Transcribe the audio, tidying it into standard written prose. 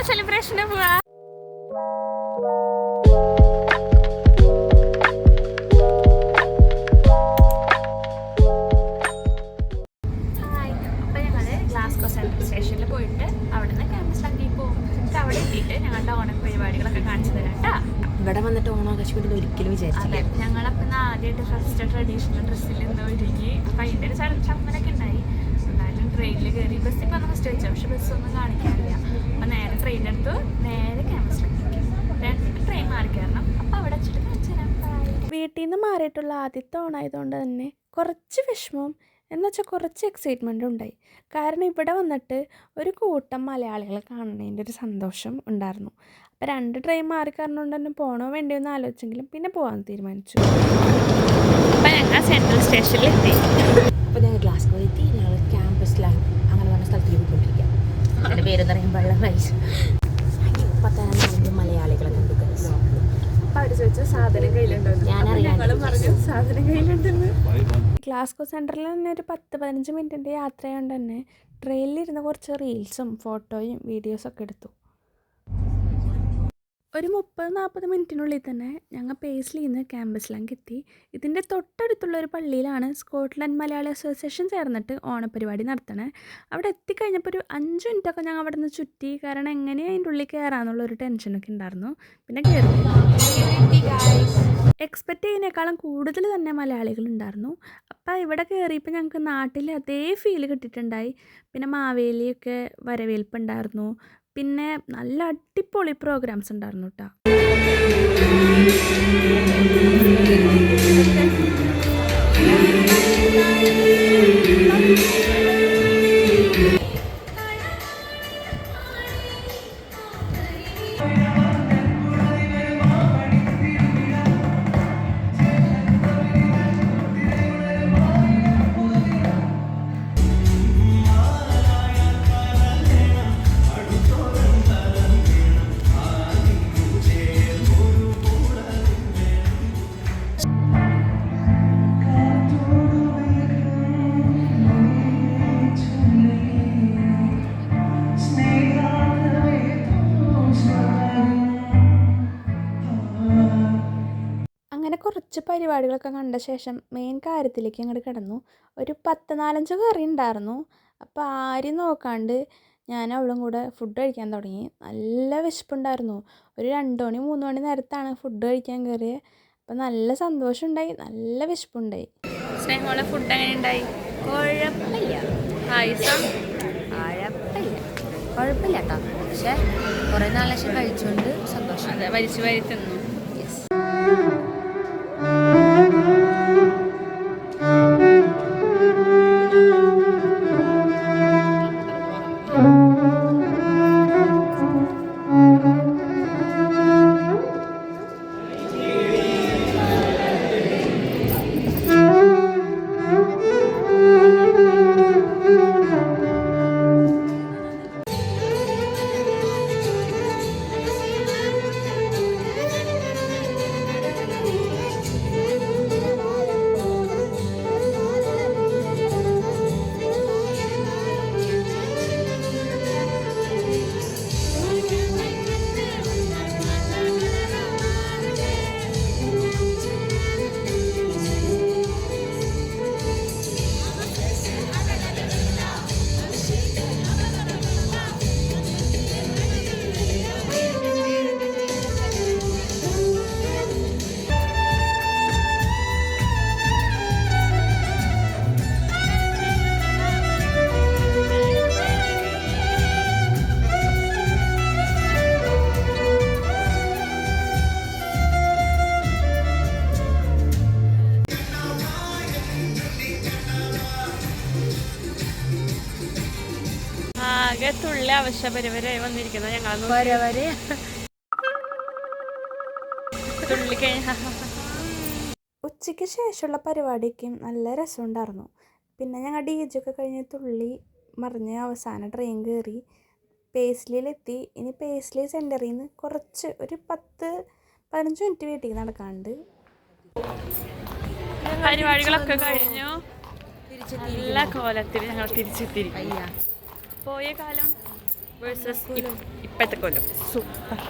സെലിബ്രേഷന് പോവാ. അപ്പോൾ ഞങ്ങൾ ഗ്ലാസ്ഗോ സെൻട്രൽ സ്റ്റേഷനിൽ പോയിട്ട് അവിടെ നിന്ന് ക്യാമ്പസ് ലങ്കിൽ പോകും. എന്നിട്ട് അവിടെ എത്തിയിട്ട് ഞങ്ങളുടെ ഓണം പരിപാടികളൊക്കെ കാണിച്ചു തരാം കേട്ടോ. ഇവിടെ വന്നിട്ട് ഓണം ആഘോഷിക്കുന്നത് ഒരിക്കലും വിചാരിച്ചില്ല. ഞങ്ങളപ്പം ആദ്യമായിട്ട് ഫസ്റ്റ് ട്രഡീഷണൽ ഡ്രസ്സിൽ എന്തോ ഒരുങ്ങി. അപ്പം അതിൻ്റെ ഒരു ചമ്മലൊക്കെ ഉണ്ടായി. എന്നാലും ട്രെയിനിൽ കയറി ബസ്സിൽ പറഞ്ഞ ഫസ്റ്റ് വെച്ചാൽ പക്ഷെ ബസ്സൊന്നും കാണിക്കാനില്ല. അപ്പം നേരെ ട്രെയിനെടുത്ത് നേരെ ക്യാമ്പസിലേക്ക് 2 ട്രെയിൻ മാറി കയറണം. അപ്പം അവിടെ വെച്ചിട്ട് കാണിച്ചു തരാം. വീട്ടിൽ നിന്ന് മാറിയിട്ടുള്ള ആദ്യത്തെ ഓണായതുകൊണ്ട് തന്നെ കുറച്ച് വിഷമവും എന്നുവെച്ചാൽ കുറച്ച് എക്സൈറ്റ്മെൻറ്റും ഉണ്ടായി. കാരണം ഇവിടെ വന്നിട്ട് ഒരു കൂട്ടം മലയാളികളെ കാണുന്നതിൻ്റെ ഒരു സന്തോഷം ഉണ്ടായിരുന്നു. അപ്പോൾ 2 ട്രെയിൻ മാറി കയറുന്നതുകൊണ്ട് തന്നെ പോകണോ വേണ്ടയോ എന്ന് ആലോചിച്ചെങ്കിലും പിന്നെ പോകാൻ തീരുമാനിച്ചു. അപ്പം ഞങ്ങൾ സെൻട്രൽ സ്റ്റേഷനിൽ എത്തി. അപ്പോൾ ഞങ്ങൾ ഗ്ലാസ്ഗോ എത്തി. ഞങ്ങൾ ക്യാമ്പസ് ലാൻഡ് അങ്ങനെ പറഞ്ഞ സ്ഥലത്തേക്ക് പോയിക്കൊണ്ടിരിക്കാം. അതിൻ്റെ പേരെന്ന് പറയുമ്പോൾ വെള്ളം റൈസ്. 14 മലയാളികളെ കണ്ടു. അപ്പോൾ അവർ ചോദിച്ചു സാധനം കയ്യിലുണ്ടോ? ഞങ്ങളും പറഞ്ഞു സാധനം കയ്യിലുണ്ടെന്ന്. ഗ്ലാസ്ഗോ സെൻറ്ററിൽ തന്നെ ഒരു 10-15 മിനിറ്റിൻ്റെ യാത്രയായതുകൊണ്ട് തന്നെ ട്രെയിനിലിരുന്ന് കുറച്ച് റീൽസും ഫോട്ടോയും വീഡിയോസൊക്കെ എടുത്തു. ഒരു 30-40 മിനിറ്റിനുള്ളിൽ തന്നെ ഞങ്ങൾ പേസ്ലിൽ നിന്ന് ക്യാമ്പസിലേക്ക് എത്തി. ഇതിൻ്റെ തൊട്ടടുത്തുള്ള ഒരു പള്ളിയിലാണ് സ്കോട്ട്ലൻഡ് മലയാളി അസോസിയേഷൻ ചേർന്നിട്ട് ഓണപ്പരിപാടി നടത്തണേ. അവിടെ എത്തിക്കഴിഞ്ഞപ്പോൾ ഒരു 5 മിനിറ്റൊക്കെ ഞങ്ങൾ അവിടെ നിന്ന് ചുറ്റി. കാരണം എങ്ങനെയാണ് അതിൻ്റെ ഉള്ളിൽ കയറാമെന്നുള്ളൊരു ടെൻഷനൊക്കെ ഉണ്ടായിരുന്നു. പിന്നെ കയറി. എക്സ്പെക്റ്റ് ചെയ്യുന്നതിനേക്കാളും കൂടുതൽ തന്നെ മലയാളികൾ ഉണ്ടായിരുന്നു. അപ്പോൾ ഇവിടെ കയറിയപ്പോൾ ഞങ്ങൾക്ക് നാട്ടിൽ അതേ ഫീല് കിട്ടിയിട്ടുണ്ടായി. പിന്നെ മാവേലിയൊക്കെ വരവേൽപ്പുണ്ടായിരുന്നു. പിന്നെ നല്ല അടിപൊളി പ്രോഗ്രാംസ് ഉണ്ടായിരുന്നു കേട്ടോ. അങ്ങനെ കുറച്ച് പരിപാടികളൊക്കെ കണ്ട ശേഷം മെയിൻ കാര്യത്തിലേക്ക് അങ്ങോട്ട് കിടന്നു. ഒരു 10-15 കറി ഉണ്ടായിരുന്നു. അപ്പോൾ ആരും നോക്കാണ്ട് ഞാൻ അവളും കൂടെ ഫുഡ് കഴിക്കാൻ തുടങ്ങി. നല്ല വിശപ്പുണ്ടായിരുന്നു. ഒരു 2 മണി 3 മണി നേരത്താണ് ഫുഡ് കഴിക്കാൻ കയറിയത്. അപ്പോൾ നല്ല സന്തോഷമുണ്ടായി, നല്ല വിശപ്പുണ്ടായി. സ്നേഹമുള്ള ഫുഡ് എങ്ങനെ ഉണ്ടായി? കുഴപ്പമില്ല. പായസം കുഴപ്പമില്ല കേട്ടോ. പക്ഷേ കുറേ നാളെ ശേഷം കഴിച്ചുകൊണ്ട് സന്തോഷം. അതെ, വലിച്ചു വാരി തിന്നു. ആകെ തുള്ളി ആവശ്യപരിവരായി വന്നിരിക്കുന്നത് ഞങ്ങൾ തുള്ളി കഴിഞ്ഞ. ഉച്ചയ്ക്ക് ശേഷമുള്ള പരിപാടിക്കും നല്ല രസമുണ്ടായിരുന്നു. പിന്നെ ഞങ്ങൾ DJ ഒക്കെ കഴിഞ്ഞ് തുള്ളി മറിഞ്ഞ് അവസാനം ട്രെയിൻ കയറി പേസ്ലിയിലെത്തി. ഇനി പേസ്ലി സെൻറ്ററിൽ നിന്ന് കുറച്ച് ഒരു 10-15 മിനിറ്റ് വീട്ടിലേക്ക് നടക്കാണ്ട്. പരിപാടികളൊക്കെ കഴിഞ്ഞു. നല്ല കോലത്തിൽ ഞങ്ങൾ തിരിച്ചെത്തിയിരിക്കും. പോയ കാലം വേഴ്സസ് ഇപ്പോഴത്തെ കൊല്ലം. സൂപ്പർ.